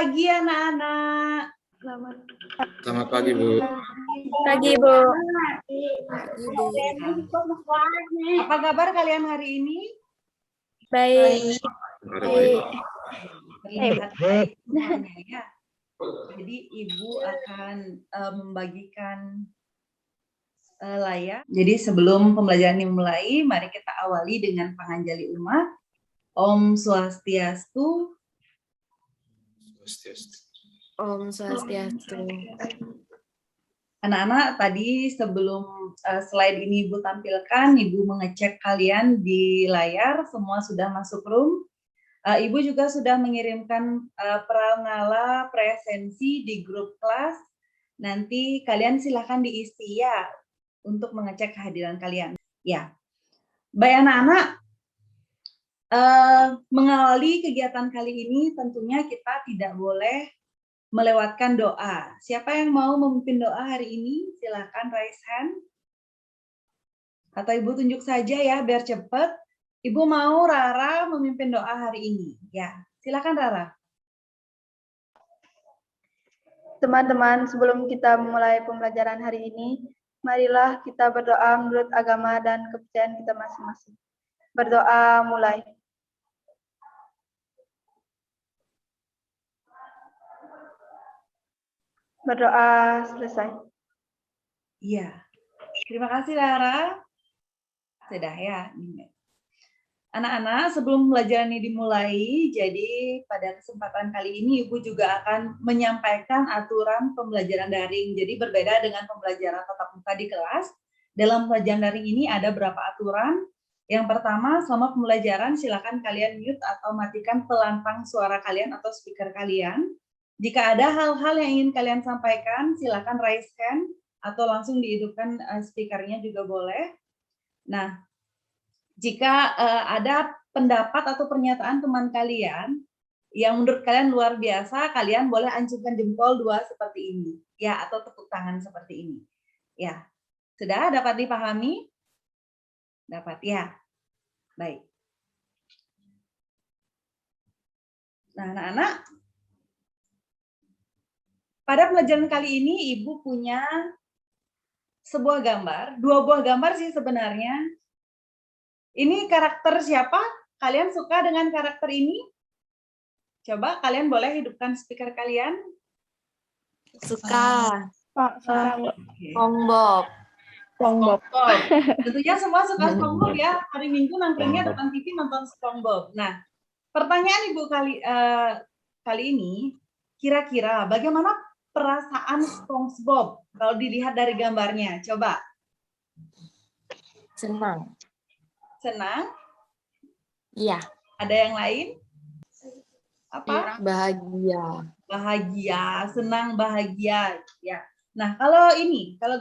pagi anak-anak. Selamat pagi, Bu. Pagi, Bu. Apa kabar kalian hari ini? Baik. Terlihat baik semuanya ya. Jadi Ibu akan membagikan layar. Jadi sebelum pembelajaran dimulai, mari kita awali dengan panganjali umat. Om Swastiastu. Om Swastiastu. Anak-anak, tadi sebelum slide ini Ibu tampilkan, Ibu mengecek kalian di layar, semua sudah masuk room. Ibu juga sudah mengirimkan pranala presensi di grup kelas. Nanti kalian silahkan diisi ya untuk mengecek kehadiran kalian. Ya, baik anak-anak, mengawali kegiatan kali ini tentunya kita tidak boleh melewatkan doa. Siapa yang mau memimpin doa hari ini? Silahkan raise hand. Atau Ibu tunjuk saja ya biar cepat. Ibu mau Rara memimpin doa hari ini. Ya, silakan Rara. Teman-teman, sebelum kita memulai pembelajaran hari ini, marilah kita berdoa menurut agama dan kepercayaan kita masing-masing. Berdoa mulai. Berdoa selesai. Iya. Terima kasih Rara. Sudah ya. Anak-anak, sebelum pembelajaran ini dimulai, jadi pada kesempatan kali ini Ibu juga akan menyampaikan aturan pembelajaran daring. Jadi berbeda dengan pembelajaran tatap muka di kelas, dalam pembelajaran daring ini ada berapa aturan. Yang pertama, selama pembelajaran silakan kalian mute atau matikan pelantang suara kalian atau speaker kalian. Jika ada hal-hal yang ingin kalian sampaikan, silakan raise hand atau langsung dihidupkan speakernya juga boleh. Nah, jika ada pendapat atau pernyataan teman kalian yang menurut kalian luar biasa, kalian boleh acungkan jempol 2 seperti ini, ya, atau tepuk tangan seperti ini. Ya, sudah dapat dipahami? Dapat ya. Baik. Nah, anak-anak, pada pelajaran kali ini Ibu punya sebuah gambar, 2 buah gambar sih sebenarnya. Ini karakter siapa? Kalian suka dengan karakter ini? Coba kalian boleh hidupkan speaker kalian. Suka. SpongeBob. SpongeBob. Tentunya semua suka SpongeBob ya. Hari Minggu nangkringnya depan TV nonton SpongeBob. Nah, pertanyaan Ibu kali ini, kira-kira bagaimana perasaan SpongeBob kalau dilihat dari gambarnya? Coba. Senang. Senang? Iya. Ada yang lain? Apa? Bahagia. Bahagia, senang, bahagia. Ya. Nah, kalau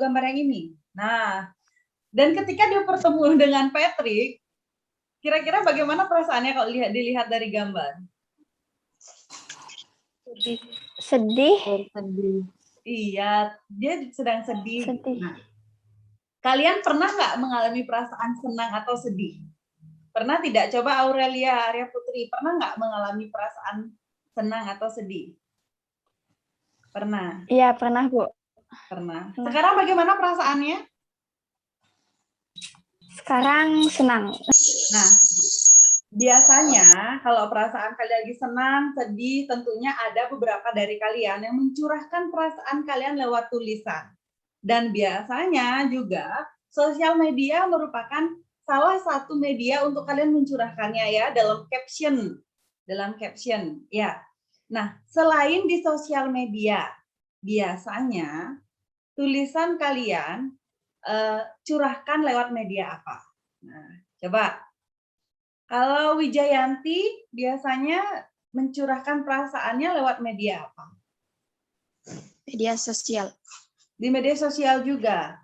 gambar yang ini. Nah, dan ketika dia bertemu dengan Patrick, kira-kira bagaimana perasaannya kalau dilihat dari gambar? Sedih. Sedih. Iya, dia sedang sedih. Sedih. Nah, kalian pernah nggak mengalami perasaan senang atau sedih? Pernah tidak? Coba Aurelia, Arya Putri, pernah nggak mengalami perasaan senang atau sedih? Pernah? Iya, pernah, Bu. Pernah. Sekarang bagaimana perasaannya? Sekarang senang. Nah, biasanya kalau perasaan kalian lagi senang, sedih, tentunya ada beberapa dari kalian yang mencurahkan perasaan kalian lewat tulisan. Dan biasanya juga sosial media merupakan salah satu media untuk kalian mencurahkannya ya dalam caption. Ya. Nah, selain di sosial media, biasanya tulisan kalian curahkan lewat media apa? Nah, coba. Kalau Wijayanti biasanya mencurahkan perasaannya lewat media apa? Media sosial. Di media sosial juga.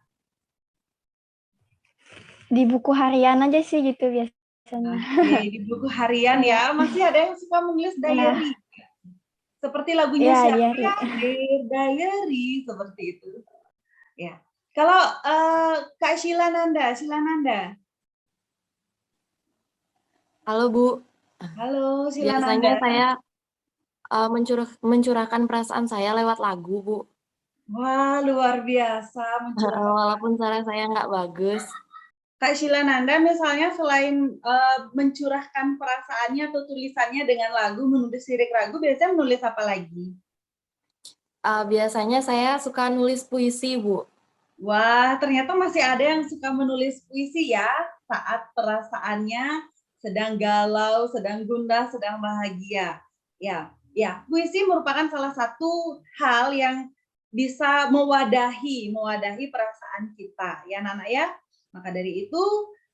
Di buku harian aja sih gitu biasanya. Oke, di buku harian ya. Masih ada yang suka menulis diary. Seperti lagunya siapa ya? Dear Diary, seperti itu. Ya. Kalau Kak Shilananda. Halo, Bu. Halo, Biasanya Shilananda. saya Mencurahkan perasaan saya lewat lagu, Bu. Wah, luar biasa mencurahkan. Walaupun suara saya nggak bagus. Kak Shilananda misalnya selain mencurahkan perasaannya atau tulisannya dengan lagu, menulis lirik lagu, biasanya menulis apa lagi? Biasanya saya suka nulis puisi, Bu. Wah, ternyata masih ada yang suka menulis puisi ya, saat perasaannya sedang galau, sedang gundah, sedang bahagia. Ya, puisi merupakan salah satu hal yang bisa mewadahi perasaan kita, ya Nana ya. Maka dari itu,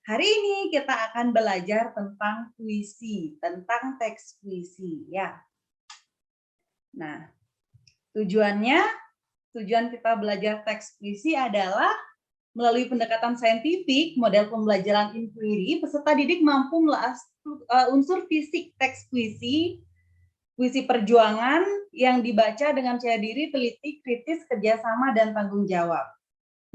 hari ini kita akan belajar tentang puisi, tentang teks puisi ya. Nah, tujuan kita belajar teks puisi adalah melalui pendekatan saintifik, model pembelajaran inquiry, peserta didik mampu melakukan unsur fisik teks puisi, puisi perjuangan yang dibaca dengan percaya diri, teliti, kritis, kerjasama, dan tanggung jawab.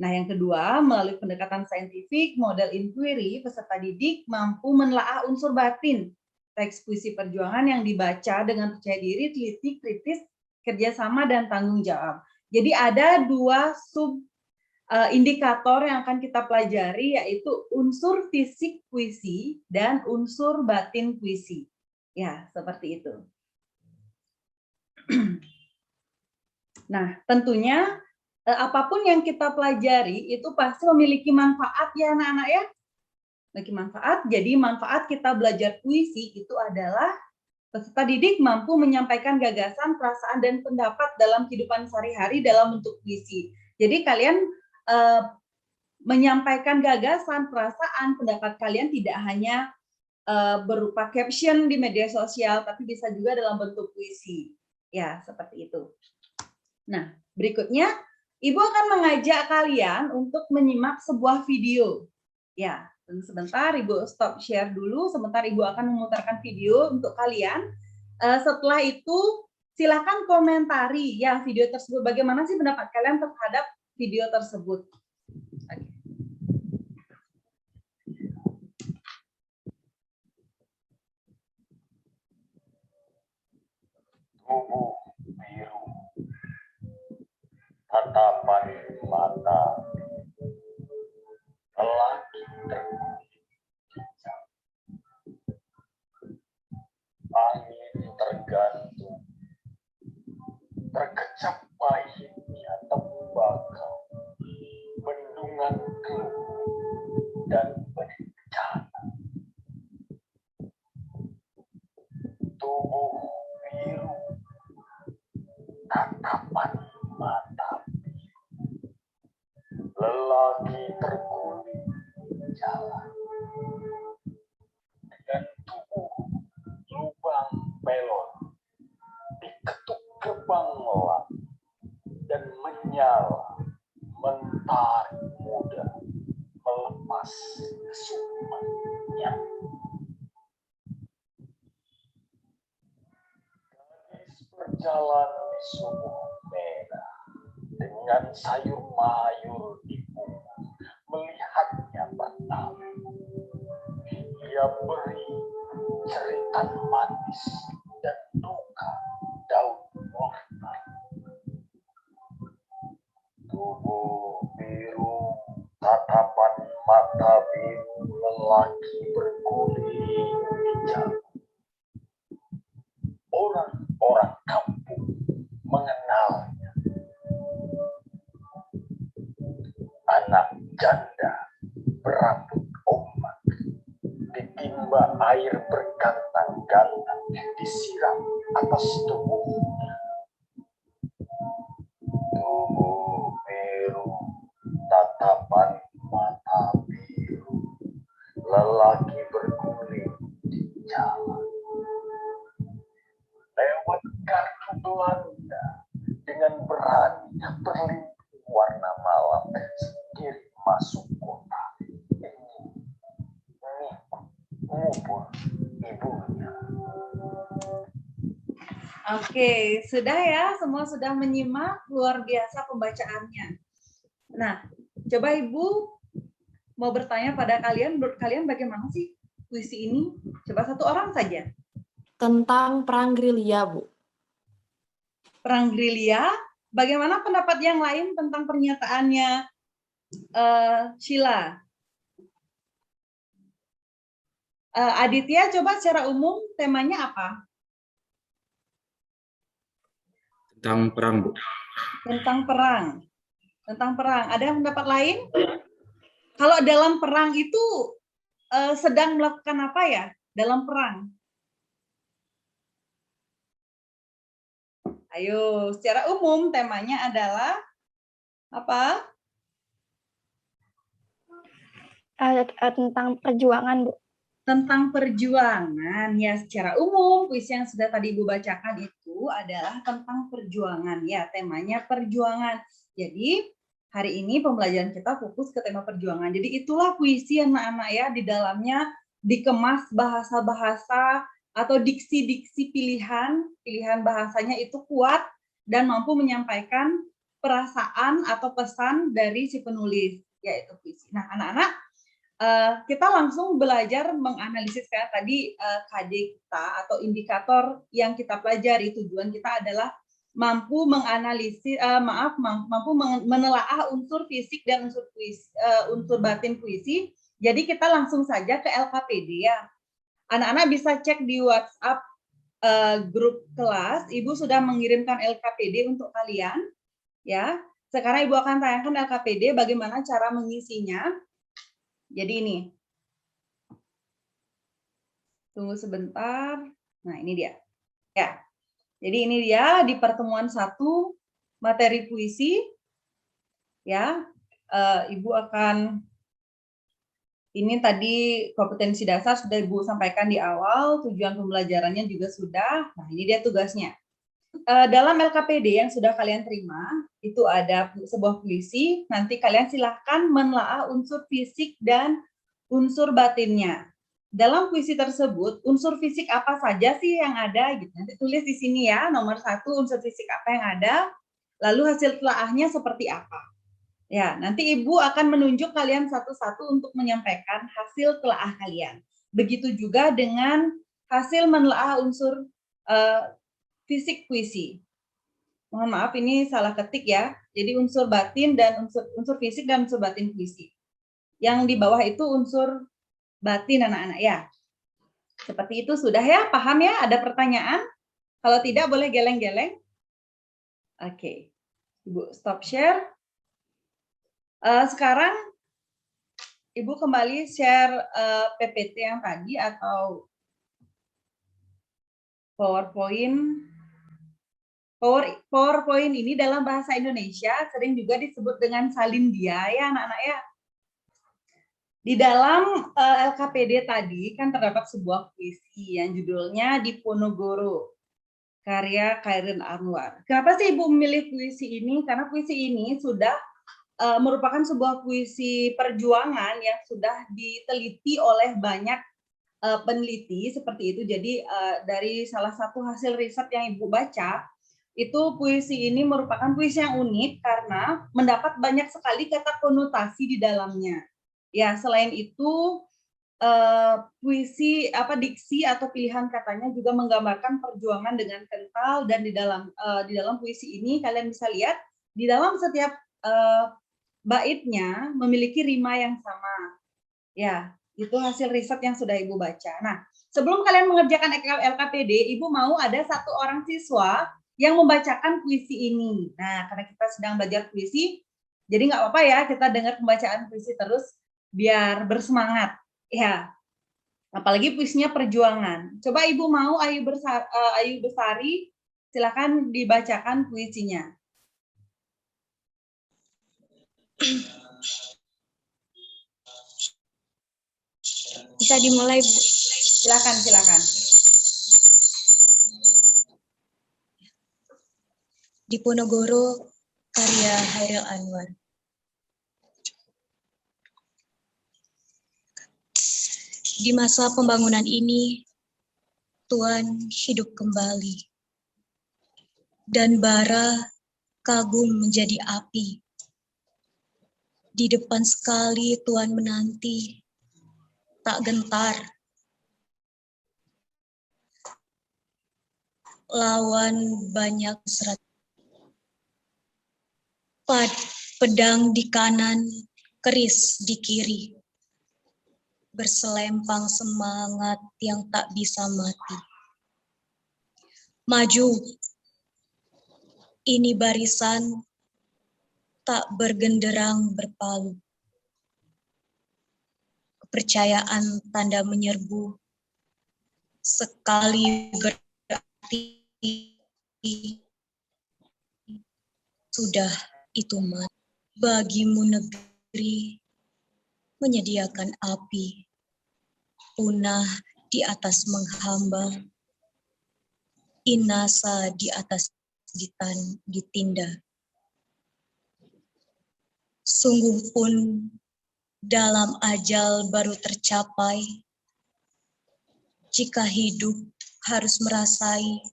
Nah, yang kedua, melalui pendekatan saintifik, model inquiry, peserta didik mampu menelaah unsur batin teks puisi perjuangan yang dibaca dengan percaya diri, teliti, kritis, kerjasama, dan tanggung jawab. Jadi ada dua sub indikator yang akan kita pelajari, yaitu unsur fisik puisi dan unsur batin puisi. Ya, seperti itu. Nah, tentunya apapun yang kita pelajari itu pasti memiliki manfaat ya anak-anak ya. Memiliki manfaat, jadi manfaat kita belajar puisi itu adalah peserta didik mampu menyampaikan gagasan, perasaan, dan pendapat dalam kehidupan sehari-hari dalam bentuk puisi. Jadi kalian menyampaikan gagasan, perasaan, pendapat kalian tidak hanya berupa caption di media sosial, tapi bisa juga dalam bentuk puisi. Ya, seperti itu. Nah, berikutnya, Ibu akan mengajak kalian untuk menyimak sebuah video. Ya, sebentar Ibu stop share dulu, sebentar Ibu akan memutarkan video untuk kalian. Setelah itu, silakan komentari ya video tersebut. Bagaimana sih pendapat kalian terhadap video tersebut? Tubuh biru, tatapan mata, lelaki terguncang, angin tergantung, terkecap pahitnya tembakau, bendungan keluh dan bencana. Tubuh biru, tatapan mata biru, lelaki terguling jalan dengan tubuh lubang pelor, diketuk gerbang lap dan menyala mentari muda melepas kesumatnya. Gadis berjalan di sumur merah dengan sayur mayur di punggung, melihatnya pertama. Ia beri cerita manis dan duka daun mortar. Tubuh biru, tatapan mata biru, lelaki berguling di jalan. Orang-orang kampung mengenalnya. Anak janda berambut ombak, ditimba air bergantang-gantang, disiram atas tubuhnya. Tubuh biru, tatapan mata biru, lelaki berguling di jalan. Lewat gardu Belanda dengan berani berlimpah warna malam sendiri masuk kota. Ini ngubur ibunya. Oke, sudah ya, semua sudah menyimak, luar biasa pembacaannya. Nah, coba Ibu mau bertanya pada kalian, menurut kalian bagaimana sih puisi ini? Coba satu orang saja. Tentang perang gerilya, Bu. perang gerilya. Bagaimana pendapat yang lain tentang pernyataannya Sheila? Aditya, coba secara umum temanya apa? Tentang perang, Bu. Tentang perang. Tentang perang. Ada pendapat lain? Kalau dalam perang itu sedang melakukan apa ya? Dalam perang. Ayo, secara umum temanya adalah apa? Tentang perjuangan, Bu. Tentang perjuangan. Ya, secara umum puisi yang sudah tadi Ibu bacakan itu adalah tentang perjuangan. Ya, temanya perjuangan. Jadi, hari ini pembelajaran kita fokus ke tema perjuangan. Jadi, itulah puisi anak-anak ya, di dalamnya dikemas bahasa-bahasa atau diksi-diksi pilihan bahasanya itu kuat dan mampu menyampaikan perasaan atau pesan dari si penulis, yaitu puisi. Nah, anak-anak, kita langsung belajar menganalisis kayak tadi KDKTA atau indikator yang kita pelajari. Tujuan kita adalah mampu menganalisis, mampu menelaah unsur fisik dan unsur batin puisi. Jadi kita langsung saja ke LKPD ya. Anak-anak bisa cek di WhatsApp grup kelas. Ibu sudah mengirimkan LKPD untuk kalian. Ya, sekarang Ibu akan tayangkan LKPD bagaimana cara mengisinya. Jadi ini, tunggu sebentar. Nah, ini dia. Ya, jadi ini dia di pertemuan 1 materi puisi. Ya, Ibu akan, ini tadi kompetensi dasar sudah Ibu sampaikan di awal, tujuan pembelajarannya juga sudah. Nah, ini dia tugasnya. Dalam LKPD yang sudah kalian terima, itu ada sebuah puisi, nanti kalian silahkan menelaah unsur fisik dan unsur batinnya. Dalam puisi tersebut, unsur fisik apa saja sih yang ada? Gitu. Nanti tulis di sini ya, nomor 1 unsur fisik apa yang ada, lalu hasil telaahnya seperti apa. Ya, nanti Ibu akan menunjuk kalian satu-satu untuk menyampaikan hasil telaah kalian. Begitu juga dengan hasil menelaah unsur fisik puisi. Mohon maaf ini salah ketik ya. Jadi unsur batin dan unsur fisik dan unsur batin puisi. Yang di bawah itu unsur batin anak-anak ya. Seperti itu sudah ya, paham ya? Ada pertanyaan? Kalau tidak boleh geleng-geleng. Oke. Ibu stop share. Sekarang Ibu kembali share PPT yang tadi atau PowerPoint. PowerPoint ini dalam bahasa Indonesia sering juga disebut dengan salindia ya anak-anak ya. Di dalam LKPD tadi kan terdapat sebuah puisi yang judulnya Diponegoro, karya Khairin Anwar. Kenapa sih Ibu memilih puisi ini? Karena puisi ini sudah merupakan sebuah puisi perjuangan yang sudah diteliti oleh banyak peneliti seperti itu. Jadi dari salah satu hasil riset yang Ibu baca, itu puisi ini merupakan puisi yang unik karena mendapat banyak sekali kata konotasi di dalamnya. Ya, selain itu puisi diksi atau pilihan katanya juga menggambarkan perjuangan dengan kental, dan di dalam puisi ini kalian bisa lihat di dalam setiap baitnya memiliki rima yang sama. Ya, itu hasil riset yang sudah Ibu baca. Nah, sebelum kalian mengerjakan LKPD, Ibu mau ada satu orang siswa yang membacakan puisi ini. Nah, karena kita sedang belajar puisi, jadi nggak apa-apa ya kita dengar pembacaan puisi terus biar bersemangat. Ya, apalagi puisinya perjuangan. Coba Ibu mau Ayu Besari, silakan dibacakan puisinya. Bisa dimulai, Bu. Silakan. Diponegoro, karya Khairil Anwar. Di masa pembangunan ini, Tuan hidup kembali. Dan bara kagum menjadi api. Di depan sekali Tuan menanti, tak gentar. Lawan banyak serat. Pedang di kanan, keris di kiri. Berselempang semangat yang tak bisa mati. Maju, ini barisan tak bergenderang berpalu. Kepercayaan tanda menyerbu, sekali berarti sudah itu mati. Bagimu negeri menyediakan api, punah di atas menghamba, inasa di atas ditinda. Sungguh pun dalam ajal baru tercapai, jika hidup harus merasai,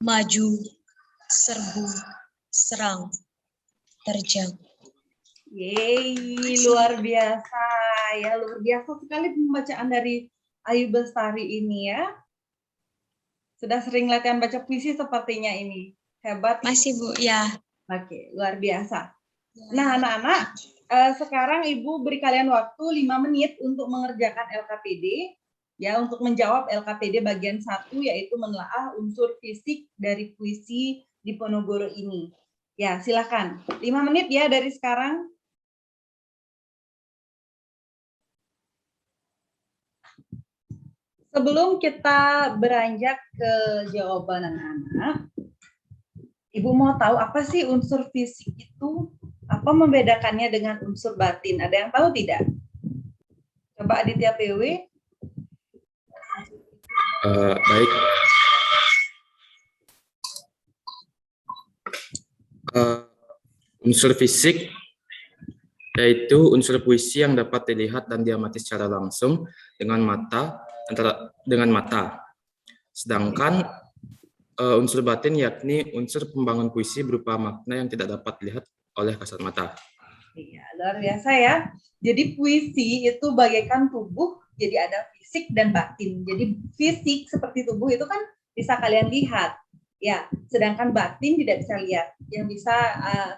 maju, serbu, serang, terjang. Yeay, luar biasa ya, luar biasa sekali pembacaan dari Ayu Bestari ini ya. Sudah sering latihan baca puisi sepertinya ini. Hebat. Masih Bu, ya. Oke, luar biasa. Nah, anak-anak, sekarang Ibu beri kalian waktu 5 menit untuk mengerjakan LKPD, ya, untuk menjawab LKPD bagian 1, yaitu menelaah unsur fisik dari puisi Diponegoro ini. Ya, silakan. 5 menit ya dari sekarang. Sebelum kita beranjak ke jawaban anak-anak, Ibu mau tahu apa sih unsur fisik itu? Apa membedakannya dengan unsur batin? Ada yang tahu tidak? Coba Aditya PW. Baik. Unsur fisik yaitu unsur puisi yang dapat dilihat dan diamati secara langsung dengan mata. Sedangkan unsur batin yakni unsur pembangun puisi berupa makna yang tidak dapat dilihat oleh kasat mata. Iya, luar biasa ya. Jadi puisi itu bagaikan tubuh, jadi ada fisik dan batin. Jadi fisik seperti tubuh itu kan bisa kalian lihat, ya. Sedangkan batin tidak bisa lihat. Yang bisa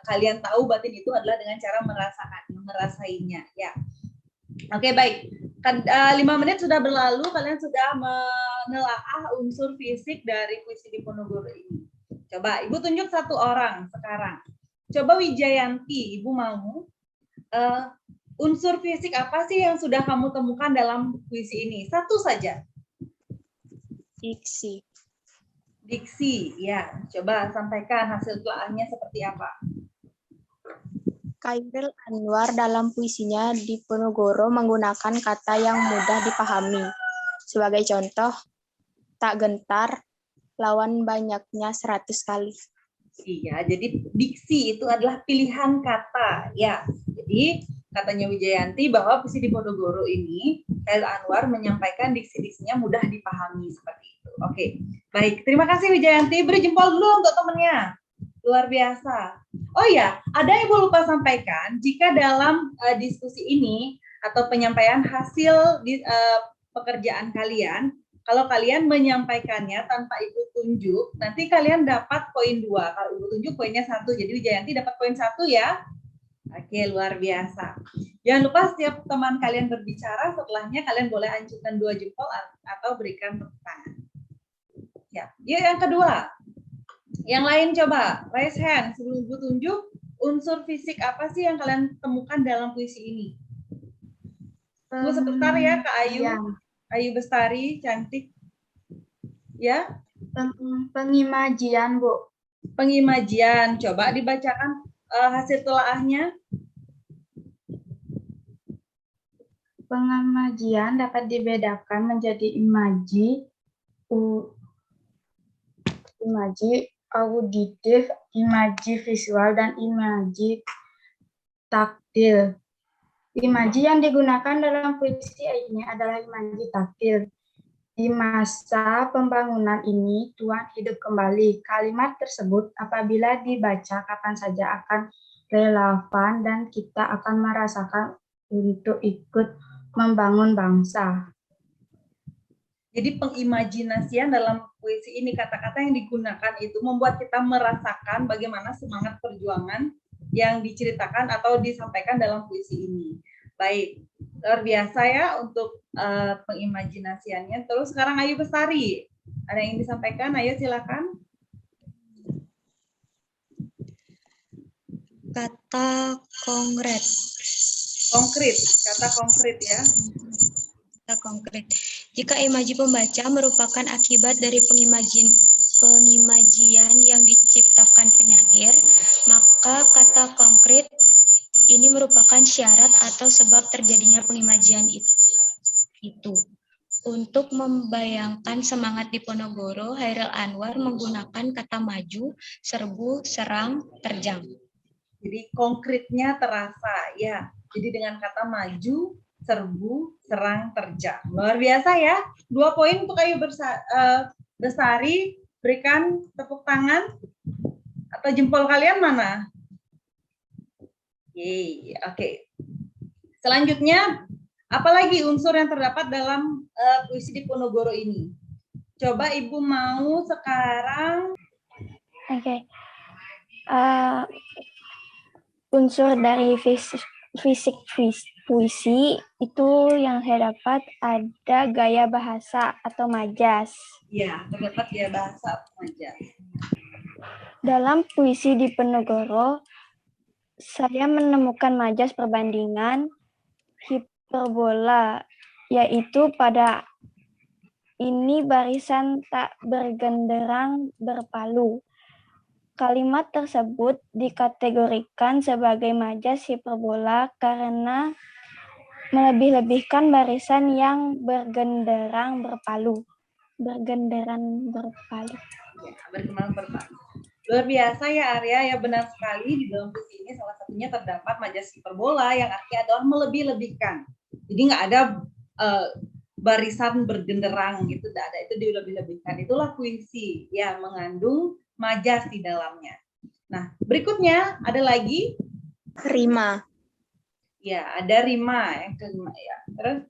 kalian tahu batin itu adalah dengan cara merasainya, ya. Oke, baik. 5 menit sudah berlalu, kalian sudah menelaah unsur fisik dari puisi Diponegoro ini. Coba Ibu tunjuk satu orang sekarang. Coba Wijayanti, Ibu mau unsur fisik apa sih yang sudah kamu temukan dalam puisi ini? Satu saja. Diksi. Diksi, ya. Coba sampaikan hasil telaahnya seperti apa. Khairil Anwar dalam puisinya Diponegoro menggunakan kata yang mudah dipahami. Sebagai contoh, tak gentar, lawan banyaknya 100 kali. Iya, jadi diksi itu adalah pilihan kata, ya. Jadi katanya Wijayanti bahwa puisi Diponegoro ini, Khairil Anwar menyampaikan diksi-diksinya mudah dipahami seperti itu. Oke, baik. Terima kasih Wijayanti. Beri jempol dulu untuk temennya. Luar biasa. Oh ya, ada yang Ibu lupa sampaikan, jika dalam diskusi ini atau penyampaian hasil pekerjaan kalian, kalau kalian menyampaikannya tanpa Ibu tunjuk, nanti kalian dapat poin 2. Kalau Ibu tunjuk poinnya 1. Jadi Wijayanti dapat poin 1 ya. Oke, luar biasa. Jangan lupa setiap teman kalian berbicara, setelahnya kalian boleh ancungkan 2 jempol atau berikan tepuk tangan. Ya, yang kedua. Yang lain coba, raise hand sebelum Ibu tunjuk, unsur fisik apa sih yang kalian temukan dalam puisi ini? Tunggu sebentar ya Kak Ayu. Ya. Ayu Bestari, cantik. Ya? Pengimajian, Bu. Pengimajian. Coba dibacakan hasil telaahnya. Pengimajian dapat dibedakan menjadi imaji auditif, imaji visual, dan imaji taktil. Imaji yang digunakan dalam puisi ini adalah imaji taktil. Di masa pembangunan ini, Tuhan hidup kembali. Kalimat tersebut apabila dibaca kapan saja akan relevan dan kita akan merasakan untuk ikut membangun bangsa. Jadi pengimajinasian dalam puisi ini, kata-kata yang digunakan itu membuat kita merasakan bagaimana semangat perjuangan yang diceritakan atau disampaikan dalam puisi ini. Baik, luar biasa ya untuk pengimajinasiannya. Terus sekarang Ayu Bestari, ada yang disampaikan? Ayo silakan. Kata konkret. Konkret, kata konkret ya. Kata konkret. Jika imaji pembaca merupakan akibat dari pengimajian yang diciptakan penyair, maka kata konkret ini merupakan syarat atau sebab terjadinya pengimajian itu. Untuk membayangkan semangat Diponegoro, Chairil Anwar menggunakan kata maju, serbu, serang, terjang. Jadi konkretnya terasa ya. Jadi dengan kata maju, serbu, serang, terjang. Luar biasa ya. 2 poin untuk Ayu Bestari. Berikan tepuk tangan atau jempol kalian mana? Yeay, oke. Selanjutnya, apalagi unsur yang terdapat dalam puisi Diponegoro ini? Coba Ibu mau sekarang. Oke. Unsur dari fisik puisi itu yang saya dapat ada gaya bahasa atau majas. Ya, terdapat gaya bahasa atau majas. Dalam puisi Diponegoro, saya menemukan majas perbandingan hiperbola, yaitu pada ini barisan tak bergenderang berpalu. Kalimat tersebut dikategorikan sebagai majas hiperbola karena melebih-lebihkan barisan yang bergenderang berpalu. Bergenderang berpalu. Ya, berkembang berpalu. Luar biasa ya Arya, ya benar sekali di dalam puisi ini salah satunya terdapat majas hiperbola yang artinya adalah melebih-lebihkan. Jadi nggak ada barisan bergenderang gitu, tidak ada, itu dilebih-lebihkan. Itulah puisi yang mengandung majas di dalamnya. Nah, berikutnya ada lagi Rima. ya, ada rima yang kelima ya. Terus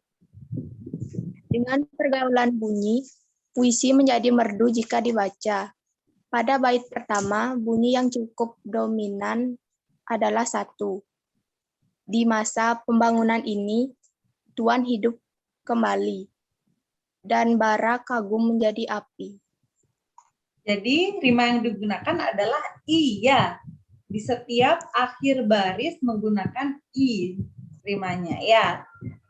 Dengan pergaulan bunyi, puisi menjadi merdu jika dibaca. Pada bait pertama, bunyi yang cukup dominan adalah 1. Di masa pembangunan ini, Tuan hidup kembali, dan bara kagum menjadi api. jadi rima yang digunakan adalah i ya. Di setiap akhir baris menggunakan i rimanya ya.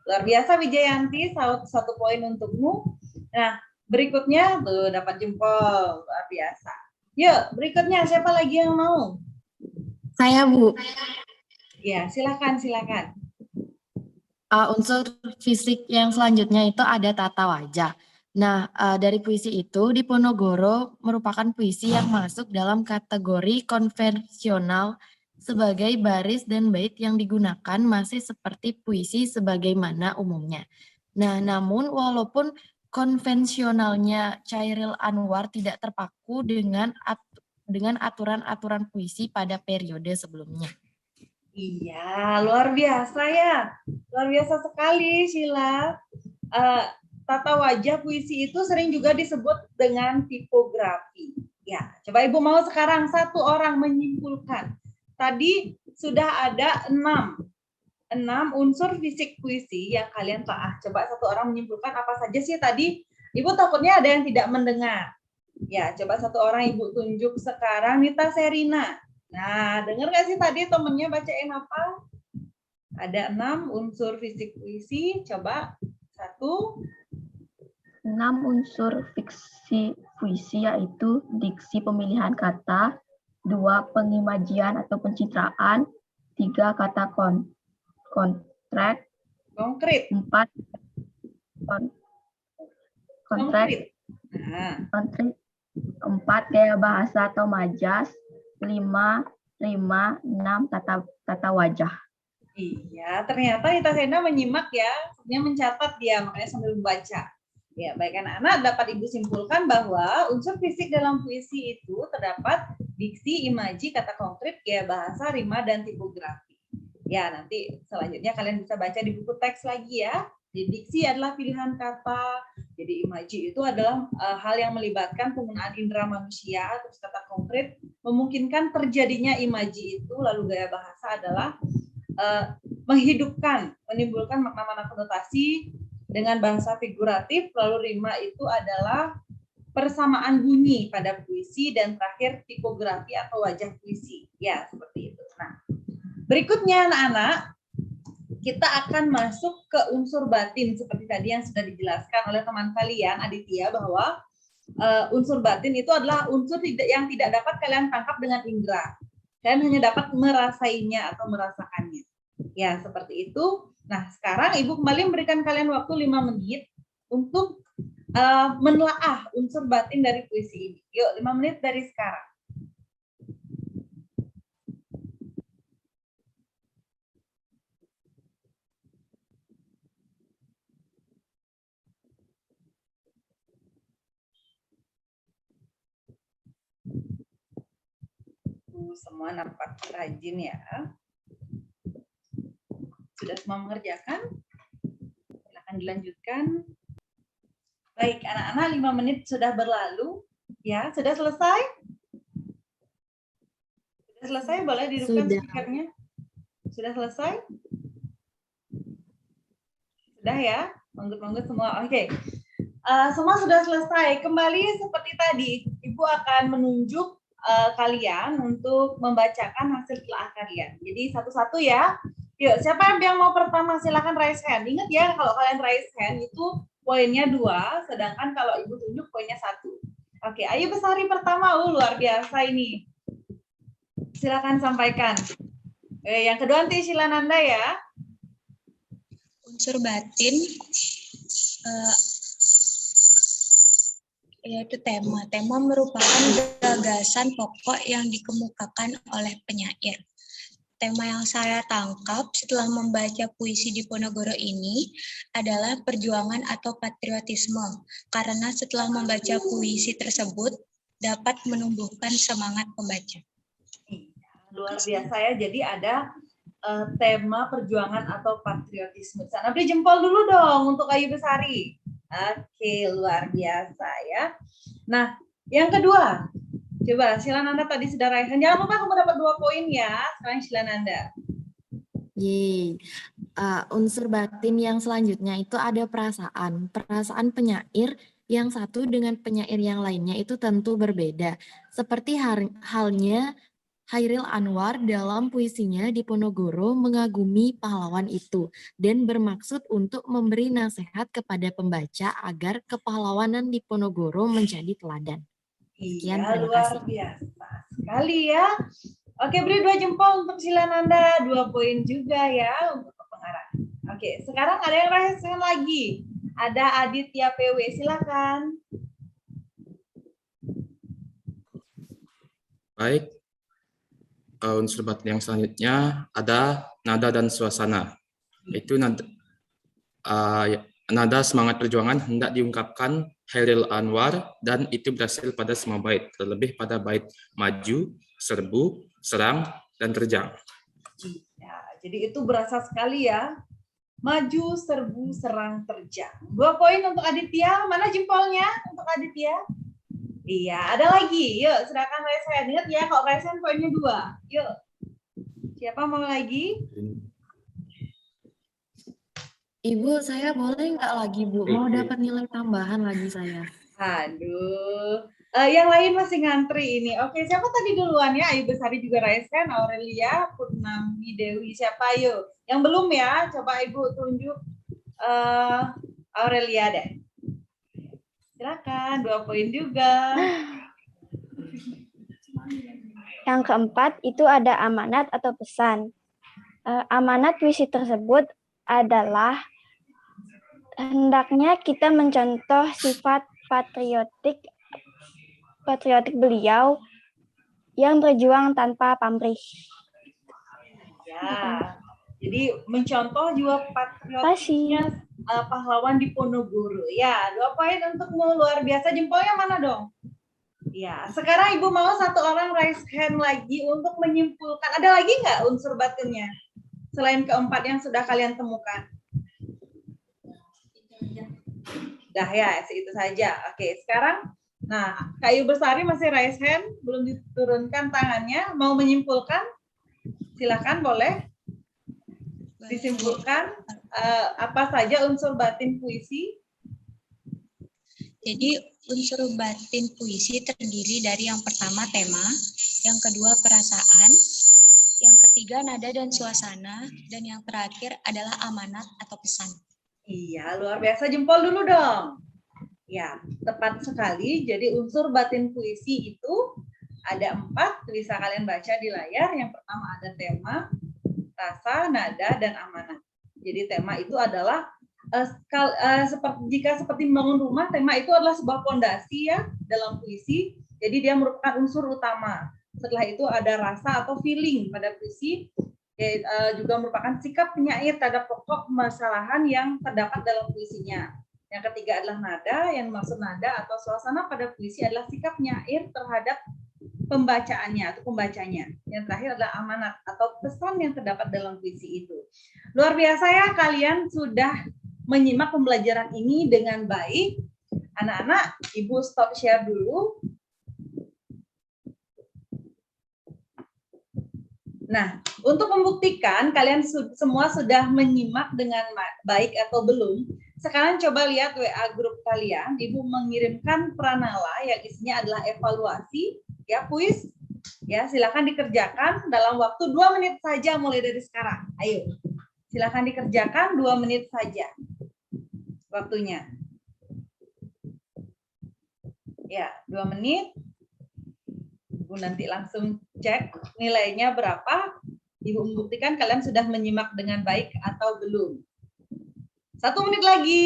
Luar biasa Wijayanti, 1 poin untukmu. Nah, berikutnya tuh dapat jempol, luar biasa. Yuk, berikutnya siapa lagi yang mau? Saya, Bu. Ya, silakan. Unsur fisik yang selanjutnya itu ada tata wajah. Nah, dari puisi itu, Diponegoro merupakan puisi yang masuk dalam kategori konvensional sebagai baris dan bait yang digunakan masih seperti puisi sebagaimana umumnya. Nah, namun walaupun konvensionalnya Chairil Anwar tidak terpaku dengan aturan-aturan puisi pada periode sebelumnya. Iya, luar biasa ya. Luar biasa sekali, Sheila. Tata wajah puisi itu sering juga disebut dengan tipografi. Ya, coba Ibu mau sekarang 1 orang menyimpulkan. Tadi sudah ada 6 unsur fisik puisi yang kalian telah. Coba 1 orang menyimpulkan apa saja sih tadi. Ibu takutnya ada yang tidak mendengar. Ya, coba 1 orang Ibu tunjuk sekarang. Nita Serina. Nah, dengar nggak sih tadi temennya bacain apa? Ada 6 unsur fisik puisi. Coba 1. 6 unsur fiksi puisi yaitu diksi pemilihan kata, 2 pengimajian atau pencitraan, 3 kata kontrak, Konkret. 4 kontrak, Nah, 4 gaya bahasa atau majas, 5 rima, 6 tata wajah. iya, ternyata Nita Serina menyimak ya, sebenarnya mencatat dia, makanya sambil membaca. Ya, baik anak-anak, dapat Ibu simpulkan bahwa unsur fisik dalam puisi itu terdapat diksi, imaji, kata konkret, gaya bahasa, rima, dan tipografi. Ya, nanti selanjutnya kalian bisa baca di buku teks lagi ya. Di diksi adalah pilihan kata, Jadi imaji itu adalah hal yang melibatkan penggunaan indera manusia, terus kata konkret memungkinkan terjadinya imaji itu. Lalu gaya bahasa adalah menghidupkan, menimbulkan makna-makna konotasi dengan bahasa figuratif. Lalu rima itu adalah persamaan bunyi pada puisi, dan terakhir tipografi atau wajah puisi. Ya, seperti itu. Nah, berikutnya anak-anak, kita akan masuk ke unsur batin seperti tadi yang sudah dijelaskan oleh teman kalian Aditya, bahwa unsur batin itu adalah unsur yang tidak dapat kalian tangkap dengan indera. Kalian hanya dapat merasainya atau merasakannya. Ya, seperti itu. Nah, sekarang Ibu kembali memberikan kalian waktu 5 menit untuk menelaah unsur batin dari puisi ini. Yuk, 5 menit dari sekarang. Semua nampak rajin ya. Sudah semua mengerjakan? Silakan dilanjutkan. Baik, anak-anak, 5 menit sudah berlalu. Ya, sudah selesai? Sudah selesai? Boleh dihidupkan speakernya? Sudah selesai? Sudah ya? Manggut-manggut semua. Oke. Semua sudah selesai. Kembali seperti tadi, Ibu akan menunjuk kalian untuk membacakan hasil telah kalian. Jadi satu-satu ya. Yuk, siapa yang mau pertama? Silakan raise hand. Ingat ya, kalau kalian raise hand itu poinnya 2, sedangkan kalau Ibu tunjuk poinnya 1. Oke, Ayu Besari pertama. Luar biasa ini. Silakan sampaikan. Yang kedua nanti Shilananda ya. Unsur batin yaitu tema. Tema merupakan gagasan pokok yang dikemukakan oleh penyair. Tema yang saya tangkap setelah membaca puisi Diponegoro ini adalah perjuangan atau patriotisme, karena setelah membaca puisi tersebut dapat menumbuhkan semangat pembaca. Luar biasa ya, jadi ada tema perjuangan atau patriotisme. Sana beri jempol dulu dong untuk Ayu Besari. Oke, luar biasa ya. Nah, yang kedua, coba Shilananda tadi sudah raih. Jangan lupa kamu dapat 2 poin ya. Sekarang Shilananda. Yeay. Unsur batin yang selanjutnya itu ada perasaan. Perasaan penyair yang satu dengan penyair yang lainnya itu tentu berbeda. Seperti halnya Chairil Anwar dalam puisinya Diponegoro mengagumi pahlawan itu dan bermaksud untuk memberi nasihat kepada pembaca agar kepahlawanan Diponegoro menjadi teladan. Sekian, Iya, terima luar kasih. biasa sekali ya. Oke, beri 2 jempol untuk Shilananda, 2 poin juga ya untuk pengarang. Oke, sekarang ada yang raise hand lagi. Ada Aditya PW, silakan. Baik. Unsur batin yang selanjutnya ada nada dan suasana. Itu nada semangat perjuangan hendak diungkapkan Chairil Anwar dan itu berhasil pada semua bait, terlebih pada bait maju, serbu, serang, dan terjang. Ya, jadi itu berasa sekali ya. Maju, serbu, serang, terjang. 2 poin untuk Aditya. Mana jempolnya untuk Aditya? Iya, ada lagi. Yuk, silakan raise hand. Ingat ya, kalau raise hand poinnya 2. Yuk. Siapa mau lagi? Ibu, saya boleh nggak lagi, Bu? Mau dapat nilai tambahan lagi saya. Aduh. Yang lain masih ngantri ini. Oke, siapa tadi duluan ya? Ayu Besari juga raise hand. Aurelia, Purnami Dewi. Siapa yuk? Yang belum ya? Coba Ibu tunjuk Aurelia deh. Silakan, 2 poin juga. Yang keempat itu ada amanat atau pesan. Amanat puisi tersebut adalah hendaknya kita mencontoh sifat patriotik beliau yang berjuang tanpa pamrih. Ya, jadi mencontoh jiwa patriotiknya pahlawan Diponegoro. Ya, 2 poin untukmu, luar biasa. Jempolnya mana dong? Ya, sekarang Ibu mau 1 orang raise hand lagi untuk menyimpulkan. Ada lagi nggak unsur batinnya? Selain keempat yang sudah kalian temukan. Dah ya, itu saja. Oke, sekarang, nah, Kak Ayu Besari masih raise hand, belum diturunkan tangannya. Mau menyimpulkan? Silakan, boleh. Disimpulkan apa saja unsur batin puisi? Jadi unsur batin puisi terdiri dari yang pertama tema, yang kedua perasaan, yang ketiga nada dan suasana, dan yang terakhir adalah amanat atau pesan. Iya, luar biasa. Jempol dulu dong. Ya, tepat sekali. Jadi unsur batin puisi itu ada 4, bisa kalian baca di layar. Yang pertama ada tema, rasa, nada, dan amanat. Jadi tema itu adalah seperti membangun rumah, tema itu adalah sebuah fondasi ya dalam puisi. Jadi dia merupakan unsur utama. Setelah itu ada rasa atau feeling pada puisi, juga merupakan sikap penyair terhadap pokok permasalahan yang terdapat dalam puisinya. Yang ketiga adalah nada, yang maksud nada atau suasana pada puisi adalah sikap penyair terhadap pembacaannya atau pembacanya. Yang terakhir adalah amanat atau pesan yang terdapat dalam puisi itu. Luar biasa ya, kalian sudah menyimak pembelajaran ini dengan baik. Anak-anak, Ibu stop share dulu. Nah, untuk membuktikan kalian semua sudah menyimak dengan baik atau belum, sekarang coba lihat WA grup kalian. Ibu mengirimkan pranala yang isinya adalah evaluasi, ya kuis. Ya, silakan dikerjakan dalam waktu 2 menit saja mulai dari sekarang. Ayo, silakan dikerjakan 2 menit saja waktunya. Ya, 2 menit. Ibu nanti langsung cek nilainya berapa. Ibu membuktikan kalian sudah menyimak dengan baik atau belum. 1 menit lagi.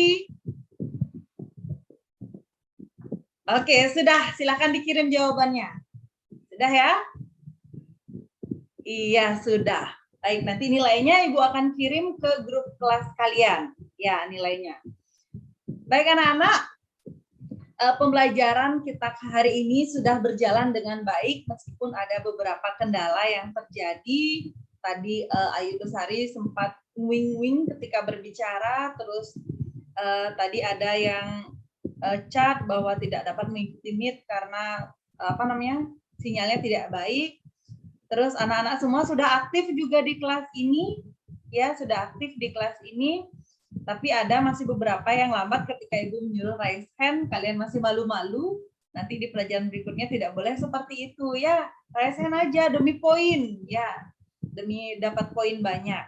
Oke, sudah. Silakan dikirim jawabannya. Sudah ya? Iya, sudah. Baik, nanti nilainya Ibu akan kirim ke grup kelas kalian. Ya, nilainya. Baik anak-anak, pembelajaran kita hari ini sudah berjalan dengan baik meskipun ada beberapa kendala yang terjadi. Tadi Ayu Besari sempat wing-wing ketika berbicara, terus tadi ada yang chat bahwa tidak dapat mengikuti Meet karena sinyalnya tidak baik. Terus anak-anak semua sudah aktif juga di kelas ini, ya sudah aktif di kelas ini. Tapi ada masih beberapa yang lambat ketika Ibu menyuruh raise hand, kalian masih malu-malu. Nanti di pelajaran berikutnya tidak boleh seperti itu ya. Raise hand aja demi poin, ya demi dapat poin banyak.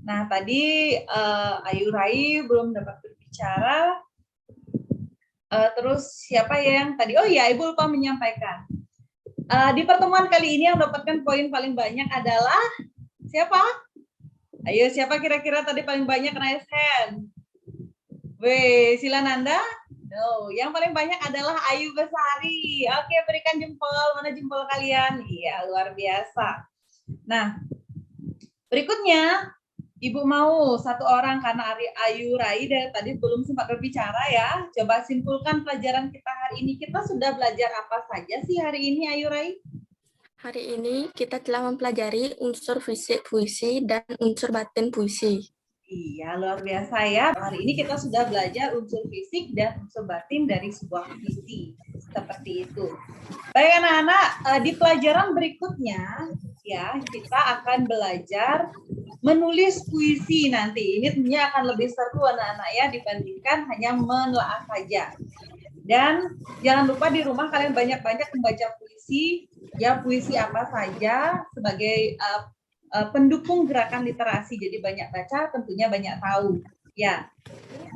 Nah tadi Ayu Rai belum dapat berbicara. Terus siapa yang tadi? Oh ya, Ibu lupa menyampaikan. Di pertemuan kali ini yang mendapatkan poin paling banyak adalah siapa? Ayo, siapa kira-kira tadi paling banyak raise hand? Weh, Silananda? No, yang paling banyak adalah Ayu Besari. Oke, berikan jempol. Mana jempol kalian? Iya, luar biasa. Nah, berikutnya, Ibu mau 1 orang karena Ayu Rai dari tadi belum sempat berbicara ya. Coba simpulkan pelajaran kita hari ini. Kita sudah belajar apa saja sih hari ini, Ayu Rai? Hari ini kita telah mempelajari unsur fisik puisi dan unsur batin puisi. Iya, luar biasa ya. Hari ini kita sudah belajar unsur fisik dan unsur batin dari sebuah puisi. Seperti itu. Baik anak-anak, di pelajaran berikutnya ya kita akan belajar menulis puisi nanti. Ini tentunya akan lebih seru anak-anak ya dibandingkan hanya menelaah saja. Dan jangan lupa di rumah kalian banyak-banyak membaca puisi. Ya, puisi apa saja sebagai pendukung gerakan literasi. Jadi banyak baca, tentunya banyak tahu. Ya,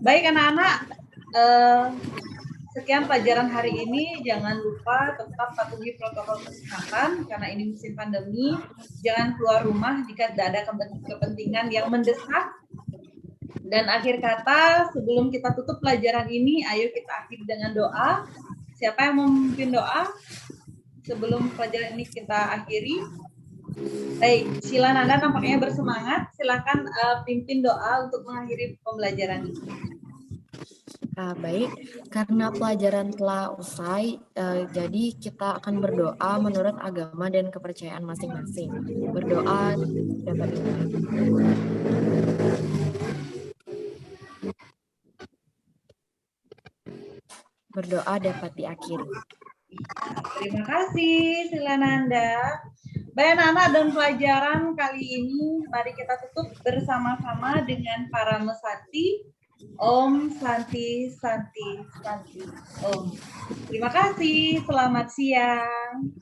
baik anak-anak. Sekian pelajaran hari ini. Jangan lupa tetap patuhi protokol kesehatan karena ini musim pandemi. Jangan keluar rumah jika tidak ada kepentingan yang mendesak. Dan akhir kata, sebelum kita tutup pelajaran ini, ayo kita akhiri dengan doa. Siapa yang mau memimpin doa? Sebelum pelajaran ini kita akhiri. Baik, Silananda tampaknya bersemangat. Silakan pimpin doa untuk mengakhiri pembelajaran ini. Baik, karena pelajaran telah usai, jadi kita akan berdoa menurut agama dan kepercayaan masing-masing. Berdoa dapat dimulai. berdoa dapat diakhiri. Terima kasih Silananda. Baik anak-anak dan pelajaran kali ini, mari kita tutup bersama-sama dengan para mesati. Om Santi Santi Santi Om. Terima kasih, selamat siang.